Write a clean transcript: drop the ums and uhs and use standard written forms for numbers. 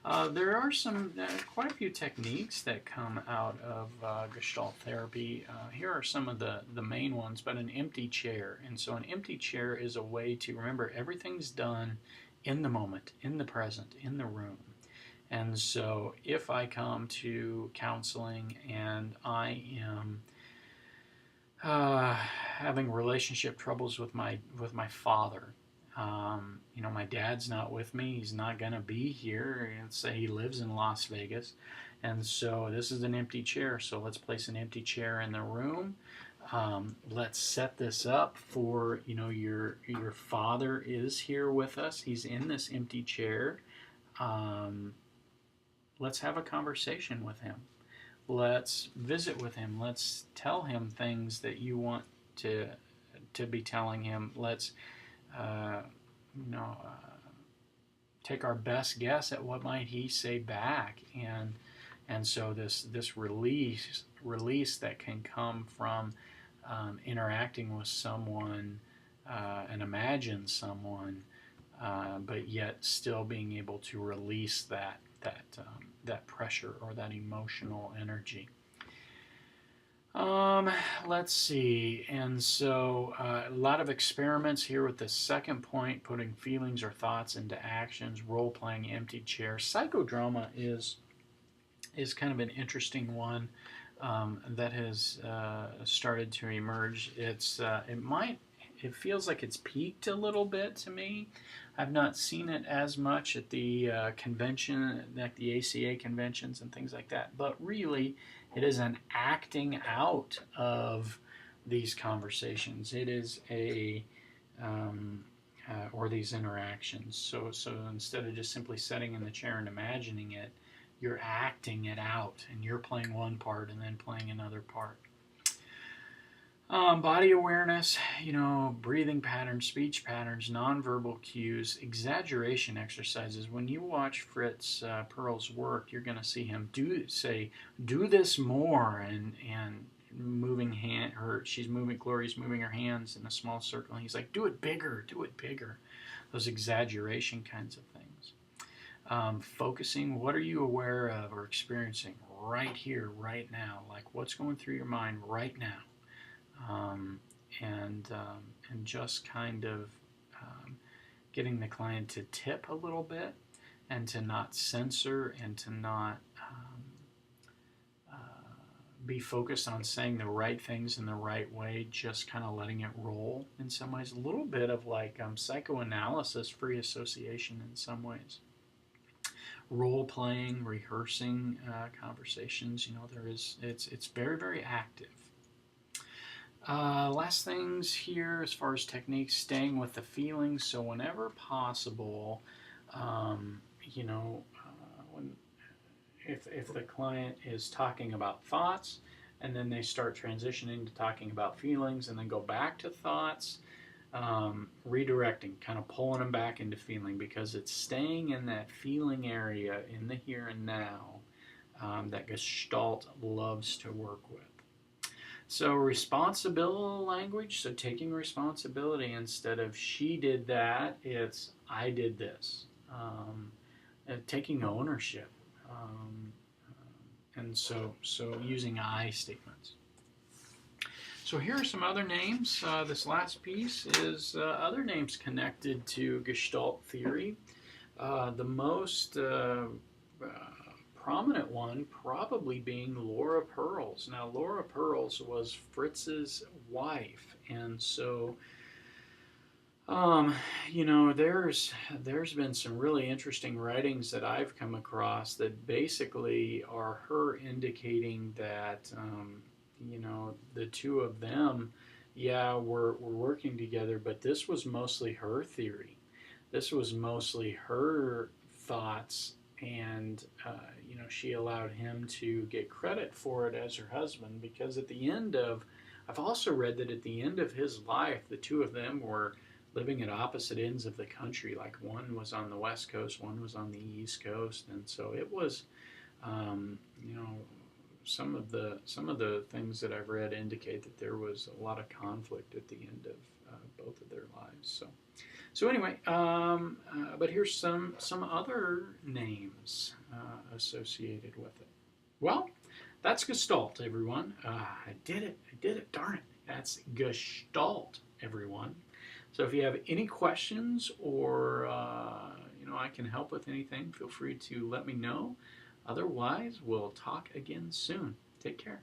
There are quite a few techniques that come out of Gestalt therapy. Here are some of the main ones, but an empty chair. And so an empty chair is a way to remember everything's done in the moment, in the present, in the room. And so if I come to counseling and I am having relationship troubles with my father, my dad's not with me. He's not going to be here. Let's say he lives in Las Vegas. And so this is an empty chair. So let's place an empty chair in the room. Let's set this up for, your father is here with us. He's in this empty chair. Let's have a conversation with him. Let's visit with him. Let's tell him things that you want to be telling him. Let's take our best guess at what might he say back, and so this release that can come from interacting with someone and imagine someone, but yet still being able to release that pressure or that emotional energy. Let's see, and so a lot of experiments here with the second point, putting feelings or thoughts into actions, role-playing, empty chair. Psychodrama is kind of an interesting one that has started to emerge. It feels like it's peaked a little bit to me. I've not seen it as much at the convention, like the ACA conventions and things like that, but really it is an acting out of these conversations. It is or these interactions. So instead of just simply sitting in the chair and imagining it, you're acting it out, and you're playing one part and then playing another part. Body awareness, breathing patterns, speech patterns, nonverbal cues, exaggeration exercises. When you watch Fritz Perl's work, you're going to see him do this more, and Gloria's moving her hands in a small circle, and he's like, do it bigger. Those exaggeration kinds of things. Focusing, what are you aware of or experiencing right here, right now? Like, what's going through your mind right now? And just kind of getting the client to tip a little bit and to not censor and to not be focused on saying the right things in the right way, just kind of letting it roll in some ways. A little bit of like psychoanalysis, free association in some ways. Role playing, rehearsing conversations, it's very, very active. Last things here as far as techniques, staying with the feelings. So whenever possible, if the client is talking about thoughts and then they start transitioning to talking about feelings and then go back to thoughts, redirecting, kind of pulling them back into feeling, because it's staying in that feeling area in the here and now that Gestalt loves to work with. So responsibility language, so taking responsibility instead of she did that, it's I did this. Taking ownership. And so using I statements. So here are some other names. This last piece is other names connected to Gestalt theory. The most prominent one probably being Laura Pearls. Now, Laura Pearls was Fritz's wife, and so there's been some really interesting writings that I've come across that basically are her indicating that the two of them, were working together, but this was mostly her theory. This was mostly her thoughts, and she allowed him to get credit for it as her husband, because I've also read that at the end of his life, the two of them were living at opposite ends of the country. Like, one was on the West Coast, one was on the East Coast, and so it was, some of the things that I've read indicate that there was a lot of conflict at the end of both of their lives. So So anyway, but here's some other names associated with it. Well, that's Gestalt, everyone. I did it, darn it. That's Gestalt, everyone. So if you have any questions or I can help with anything, feel free to let me know. Otherwise, we'll talk again soon. Take care.